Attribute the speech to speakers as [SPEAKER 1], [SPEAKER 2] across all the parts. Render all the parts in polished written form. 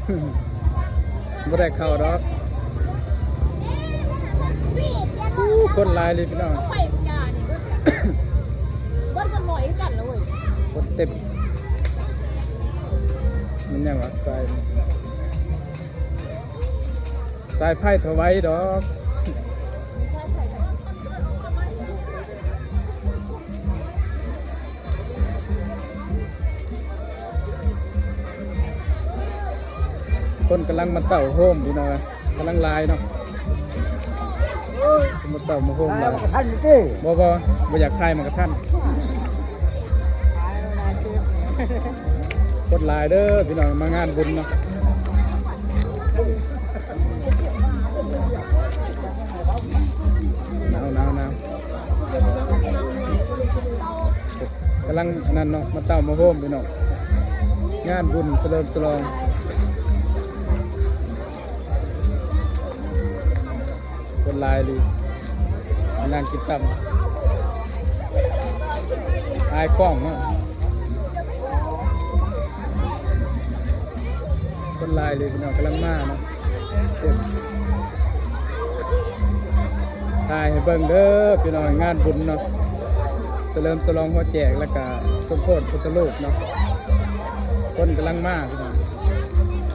[SPEAKER 1] บ่ได้เข้าดอกคนหลายเลยพี่น้อง
[SPEAKER 2] ไปยานี่เบิ้ลกันลอยกันเลย
[SPEAKER 1] คนเต็มมันยังว่าสายไพ่ถวายดอกคนกำลังมาเต่าโฮมพี่น้องกำลังลายเนาะมาเต่ามาโฮมลายบ่อยากทายมันกระทันกดลายเด้อพี่น้องมางานบุญเนาะหนาวกำลังนั่นเนาะมาเต่ามาโฮมพี่น้องงานบุญเฉลิมฉลองคนลายเลยนั่งกินตั้มอายกล้องเนาะคนลายเลยพี่น้องกำลังมาเนาะถ่ายให้เบิ่งเด้อพี่น้องงานบุญเนาะเฉลิมฉลองหัวแจกแล้วก็สมโภชพุทธรูปเนาะคนกำลังมาพี่น้อง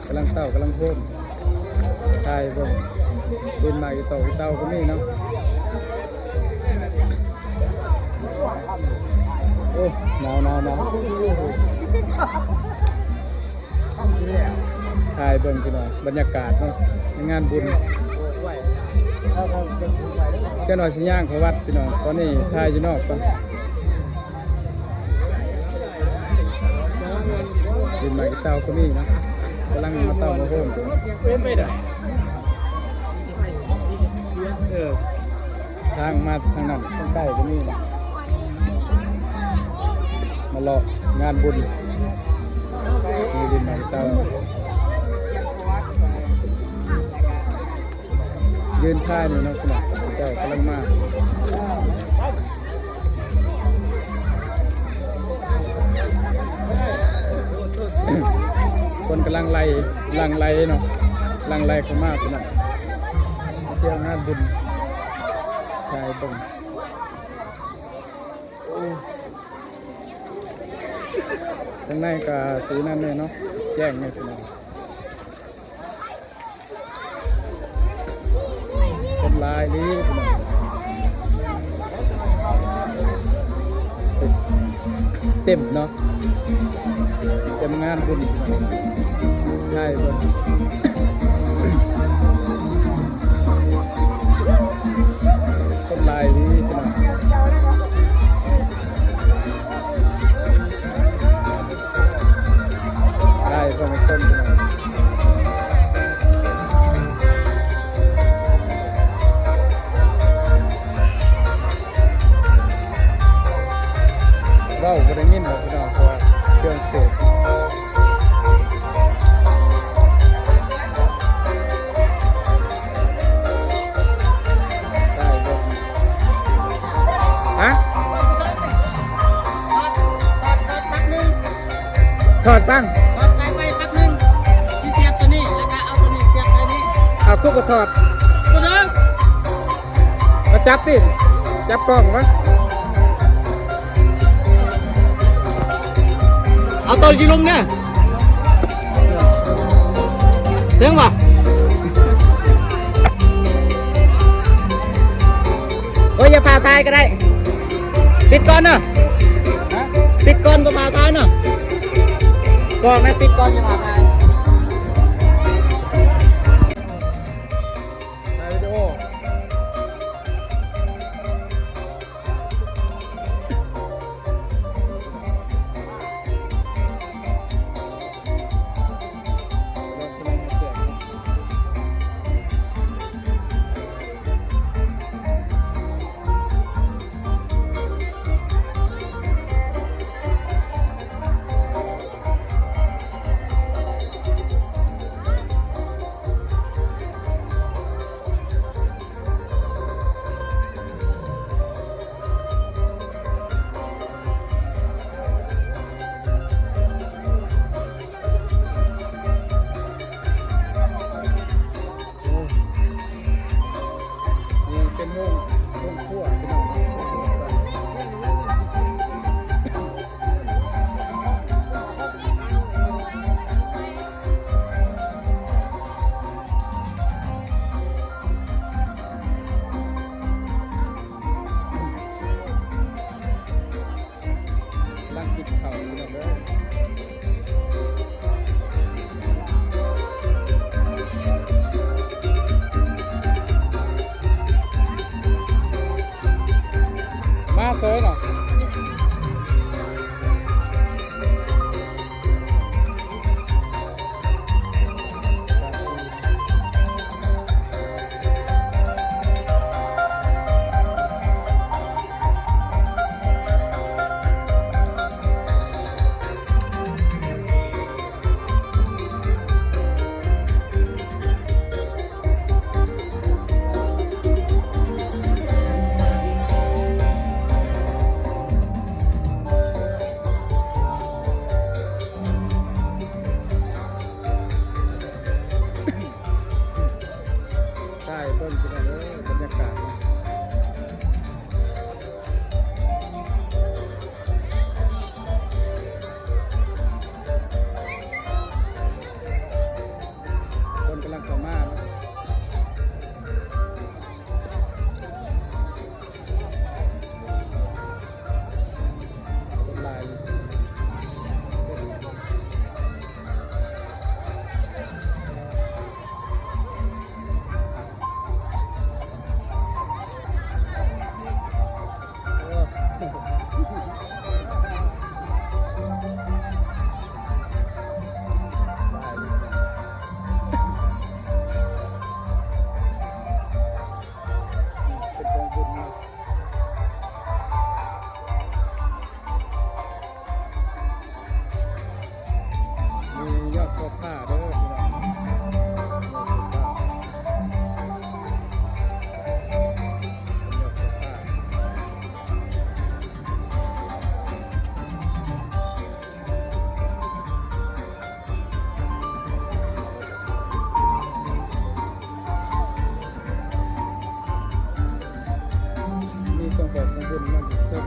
[SPEAKER 1] กำลังเต้ากำลังโฮมถ่ายเบิ่งดินมาอีเต่าก็มีเนาะโอ้หนาวถ่ายเบิ่งพี่น้องบรรยากาศเนาะในงานบุญเจ้าหน่อยสิย่างเขาวัดพี่น้องตอนนี้ถ่ายอยู่นอกก่อนดินมาอีเต่าก็มีเนาะกำลังมาเต่ามาโฮมไม่ได้ทางมาทางนั้นทางใต้ก็มีมาเลาะงานบุญมีดินมาเตายืนท่านี่เนาะคุณเจ้ากำลังมาคนกำลังไล่เนาะลังไล่เขามากคุณเที่ยวงานบุญชายตรงข้างในก็สีนั่นเลยเนาะแจ้งเลยพี่น้องคนลายนี้พี่น้องเต็มเนาะเต็มงานบุญใช่บุญคนลายนี้พี่น้องได้ก็มาส้มพี่น้องว้าวก็ได้ยินแบบพี่น้องเพราะว่าเครื่องเสพถอดสั่ง
[SPEAKER 2] ถอดสายไฟพักนึงสิเสียบตัวนี้แล้วก็เอาตัวนี้เสียบตัวนี้
[SPEAKER 1] เอาคุกก็ถอด
[SPEAKER 2] ตัวนึง
[SPEAKER 1] มาจับติจับกล้องวะ
[SPEAKER 2] เอาตัวยีลงเนี่ยเสียงป่ะโอ้ยอย่าพาตายก็ได้ปิดก่อนเนาะปิดก่อนก็พาตายเนาะก่อนนะปิดก่อนอย่ามาถ่าย
[SPEAKER 1] วิดีโอ สื้อผ้าเด้อพี่น้องเสื้อผ้าเสื้อผ้ามีเครื่องแบบของบุญมันเต็ม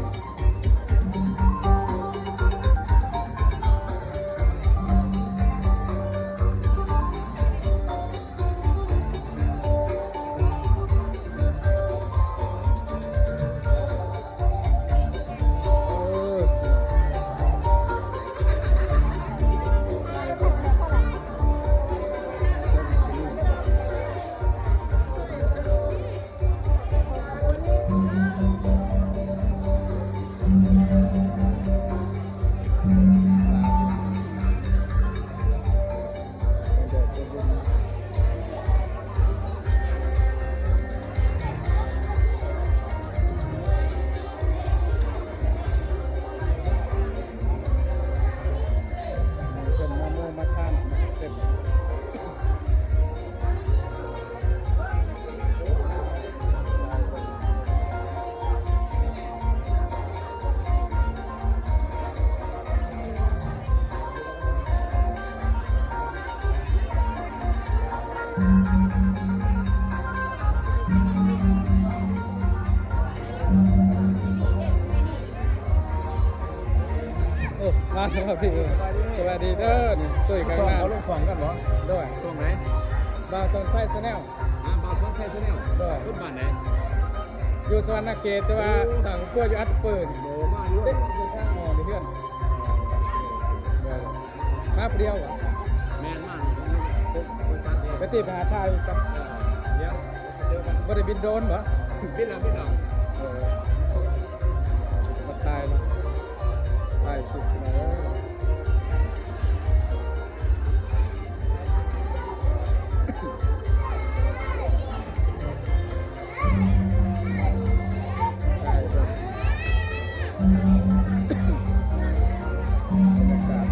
[SPEAKER 1] โอ้มาสวัสดีสวัสดีเด้อนี่ช่วยกัน
[SPEAKER 3] ส่ง
[SPEAKER 1] หน้า
[SPEAKER 3] เขาลงส่งกันเหรอ
[SPEAKER 1] ด้วย
[SPEAKER 3] ส่งไหน
[SPEAKER 1] บาซอนไซส์แนล
[SPEAKER 3] บาวสวนไซส์แนล
[SPEAKER 1] ด้วย
[SPEAKER 3] ฟุตบาทไหน
[SPEAKER 1] อยู่สวรรณเขตแต่ว่าสั่งกล้วยอยู่อัดปืน
[SPEAKER 3] โบมาอยู่
[SPEAKER 1] เด็กอยู่ข้างหอนี่เพื่อนมาเปรี้ยวอ่ะ
[SPEAKER 3] แมนมากบริษัทเอง
[SPEAKER 1] ไปตีไปหาทายกับ
[SPEAKER 3] เดี๋ยวเจอกัน
[SPEAKER 1] บริบินโดรนเหรอ
[SPEAKER 3] พี่เราพี่เรา
[SPEAKER 1] เออมาทายนะทายสุดเลยทายเลยบรรยากาศ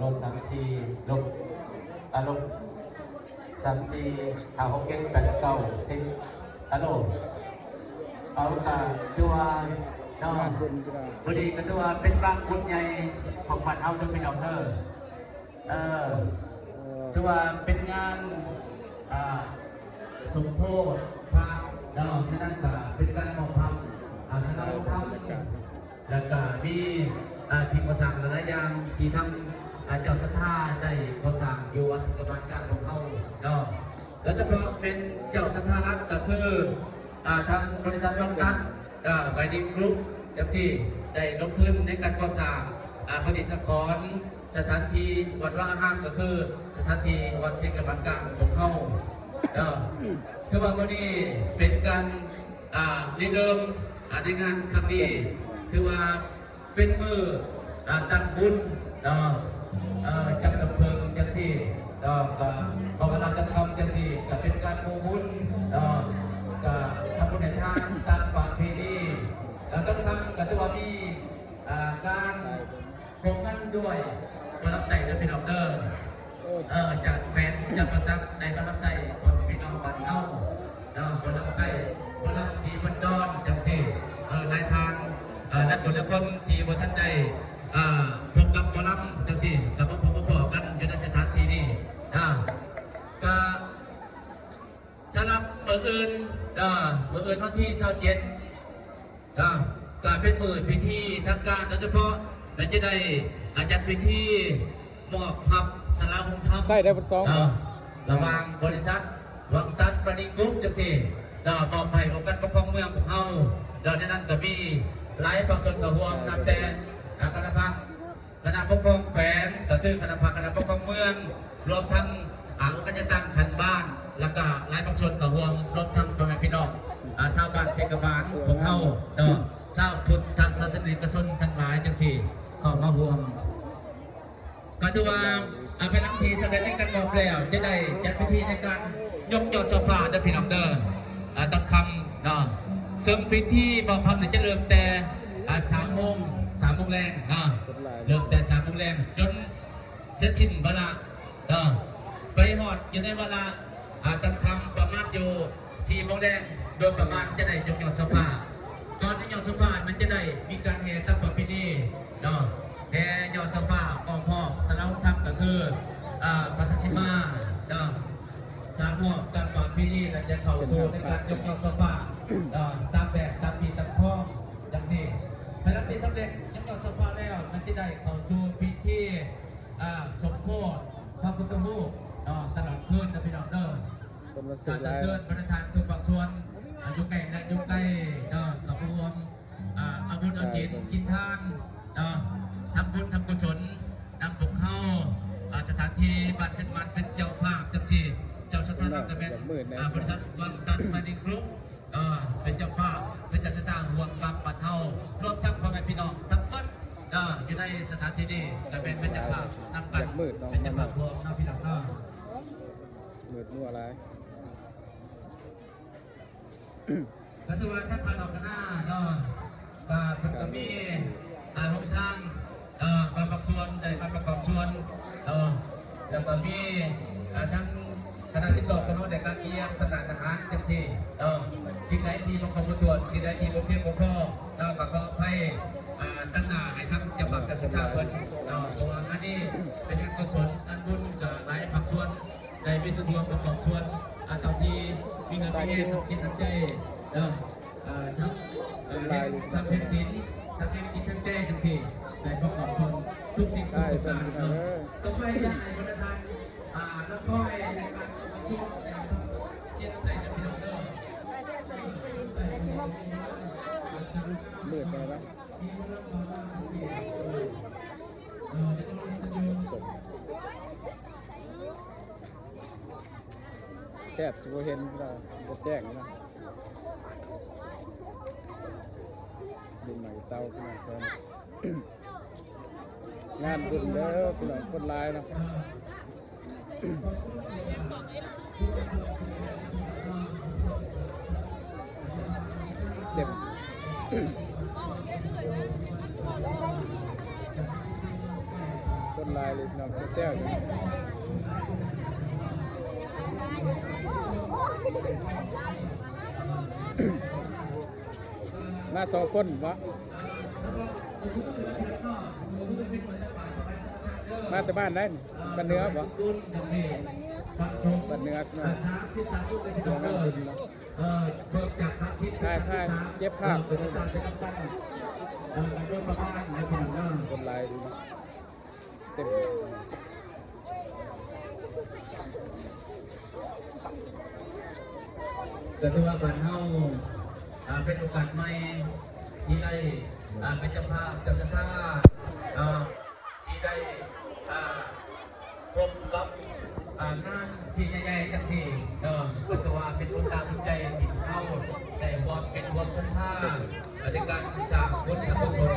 [SPEAKER 4] ลง3 4ลงลง3 4 5 6 7 8 9 10ลงเอาจัวเนาะ
[SPEAKER 1] งานบุญกีฬา
[SPEAKER 4] พอดีก็ตัวเป็นบางคนใหญ่ของบ้านเฮาจะเป็นเอาเด้อ
[SPEAKER 1] เ
[SPEAKER 4] เออ
[SPEAKER 1] ออ
[SPEAKER 4] ถือว่าเป็นงานสมโพธิพระเนาะนั่นก็เป็นการมอบธรรมสนองธรรมแล้วก็มีสิ่งประสานหลายอย่างที่ทำเจ้าศรัทธาได้ประสานอยู่วัดสุขบันการของเขาเนาะแล้วเฉพาะเป็นเจ้าศรัทธารักก็คือทางบริษัทยอมกันไบดีกรุ๊ปจังที่ได้ลงทุนในการก่อสร้างปฏิสังขรณ์สถานที่วัดว่างห้างก็คือสถานที่วัดเชกบันกลางของเขาคือว่าวันนี้เป็นการเริ่มในงานครั้งนี้คือว่าเป็นมือตั้งบุญจังดับเพลิงจังที่ก็พอเวลาจะทำจังที่ก็เป็นการโมบุญก็ทำบุญในทางตามประเพณีแล้วก็ทำกับตัวมีการโครงกันด้วยมารับใจและเป็นออเดอร์จากแฟนจากประซักในมารับใจคนพี่น้องบ้านเฮาคนรับใจคนรับสีบันดอนจังที่นายทางและคนละคนที่บนท่านใจพบกับหมอลำจังสี่กับพบกันอยู่ในสถานที่นี้ก็สำหรับเมื่ออื่นวันที่27การเป็นมือพิธีทางการโดยเฉพาะและจะได้จัดพิธีมอบพับสลาวุธธรรม
[SPEAKER 1] ใส่ได้บทสองเหรอ
[SPEAKER 4] ระหว่างบริษัทวังตัดประดิกรุ๊ปจังสี่ต่อไปของการปกครองเมืองของเขาในนั้นก็มีหลายฝั่งส่วนกระห่วงนับแต่คณะพักคณะปกครองแขวงก็คือคณะพักคณะปกครองเมืองรวมทั้งก็จะตั้งทันบ้านแล้วก็หลายฝั่งส่วนกระห่วงรวมทั้งพ่อแม่พี่น้องชาวบ้านเชกบาลของเขาชาวพุทธทางศาสนิกชนทั้งหลายจังสี่เข้ามาห่วงก็ถือว่าเป็นพิธีสำเร็จในการมอบแล้วจะได้จัดพิธีในการยกยอดโซฟาเด้อพี่น้องเด้อตั้งคำ ซึ่งพิธีบอกพับเนี่ยจะเริ่มแต่3 โมงแรงเริ่มแต่3 โมงแรงจนเสร็จสิ้นเวลาไปหอดอยู่ในเวลาตั้งทำประมาณอยู่4 โมงแรงโดยประมาณจะได้ยอดสภาก่อนที่ยอดสภามันจะได้มีการแห่ตั้งประเพณีแห่ยอดสภาออกพ่อสารพัดก็คือปัทชิมาสามรอบการปฏิบัติและจะเข้าสู่ในการยกสภาตามแบบตามปีตามข้อจังสี่ภารกิจสำเร็จยกสภาแล้วมันจะได้เข้าสู่พิธีสมโภชพระพุทธรูปตลอดคืนนะพี่น้อง
[SPEAKER 1] คนมา
[SPEAKER 4] การ
[SPEAKER 1] สื่อ
[SPEAKER 4] จะ
[SPEAKER 1] ลาย
[SPEAKER 4] เชิญประธานทุกบางส่วนยุคใกล้และยุคใกล้กับรวมอาบุญอาชีพกินทานทำบุญทำกุศลนำผงเข้าสถานที่บ้านเช่นมันเป็นเจ้าภาพจังสี่เจ้าชะตาตะเป็นบริษัทวังตันมาดิกรุ๊ปเป็นเจ้าภาพเป็นเจ้าชะตาห่วงบังปัดเท่ารวมทั้งพ่อแม่พี่น้องทั้งหมดอยู่ในสถานที่นี้จะเป็นเจ้าภาพนำกันเป็นเจ้าภาพรวมน้องพี่น้อง
[SPEAKER 1] มืดมัวอะไร
[SPEAKER 4] ก็คือว่าท่านพาดอกกันหน้าเป็นกมีหกทางบางส่วนได้ประกอบส่วนแล้วก็มีทั้งคณะที่สอบคณะเด็กการเกียร์สถานทหารจังสี่สิ่งใดที่บางคนตรวจสิ่งใดที่บางเพียงบางข้อประกอบให้ตั้งหน้าให้ทำจังหวัดกระทำเพิ่นตัวอันนี้เป็นงานกุศลอันบุญกับหลายภาคส่วนในวิสุทธิประกอบส่วนเท่าที่มีเงินมีเงินกินทั้งใจทั้งทำเพลงศิลป์ทำเพลงกินทั้งใจทั้งทีในประกอบส่วนทุกสิ่งทุกประการต้องไปยังไงบรรดาแล้วก็ในการช่วยเชียร์ใจจะเป็นเรื่อง
[SPEAKER 1] มืดไปปะแคบสิบเห็นเราจะแจ้งนะดินใหม่เตาขึ้นมาเพิ่มงานบุญเด้อพี่น้องคนร้ายนะเด็กคนร้ายเลยพี่น้องแซ่บๆอยู่มา2 คนวะมาแต่บ้านได้บ้านเนื้อปะบ้านเนื้อเนาะเดี๋ยวงานบุญเนาะค่ายเย็บผ้าคนลายดูนะเต็ม
[SPEAKER 4] แต่ที่ว่าการเข้าเป็นโอกาสใหม่ที่ได้เป็นเจ้าภาพเจ้าชะตาที่ได้พบกับงานที่ใหญ่ๆจังที่ก็ถือว่าเป็นคนตามใจที่เข้าแต่ความเป็นความคุ้มค่าในการสร้างบุญสร้างกุศล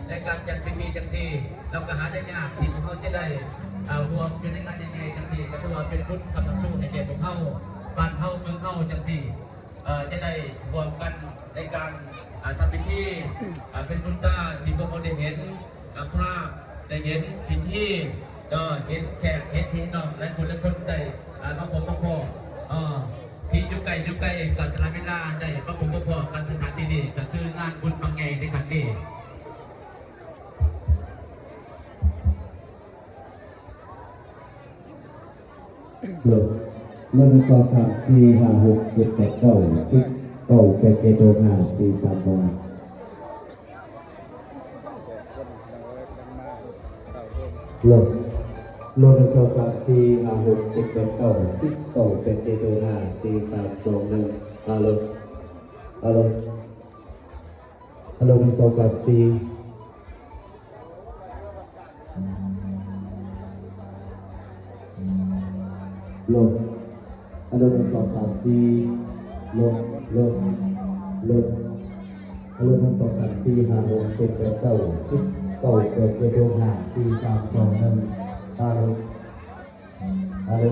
[SPEAKER 4] ในการจัดพิธีจังที่เราก็หาได้ยากที่เขาจะได้รวมอยู่ในงานใหญ่ๆจังที่ก็ถือว่าเป็นบุญกำลังสู้ในเด็กของเขาบ้านเขาเมืองเขาจังที่จะได้รวมกันในการทำพิธีเป็นบุญตาที่พวกเราได้เห็นภาพได้เห็นพิธีเห็นแขกเห็นพี่น้องและคนใจมาผมมาพอที่ยุไก่กับสลาเวลาได้มาผมมาพอกันสถานที่นี้ก็คืองานบุญบางใหญ่ในครั้งนี้
[SPEAKER 5] เงิน2 3 4 5 6 7 8 9 10 9 8 7 5 4 3 2ลดลด2 3 4 5 6 7 8 9 10 9 8 7 5 4 3 2 1ฮัลโหลฮัลโหลฮัลโหล1 2 3 4ลดอันดับ1 2 3 4ลดอันดับ1 2 3 4 5 6 7 8 9 10 9 8 7 5 4 3 2 1ฮัลโหลฮัลโหล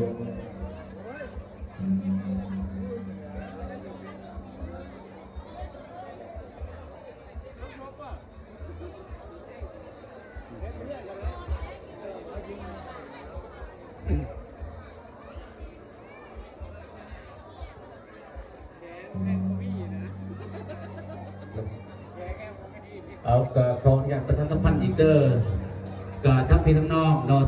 [SPEAKER 4] เอาก็ขออนุญาตประชาสัมพันธ์อีกเด้อก็ทั้งพี่ทั้งน้องเนาะ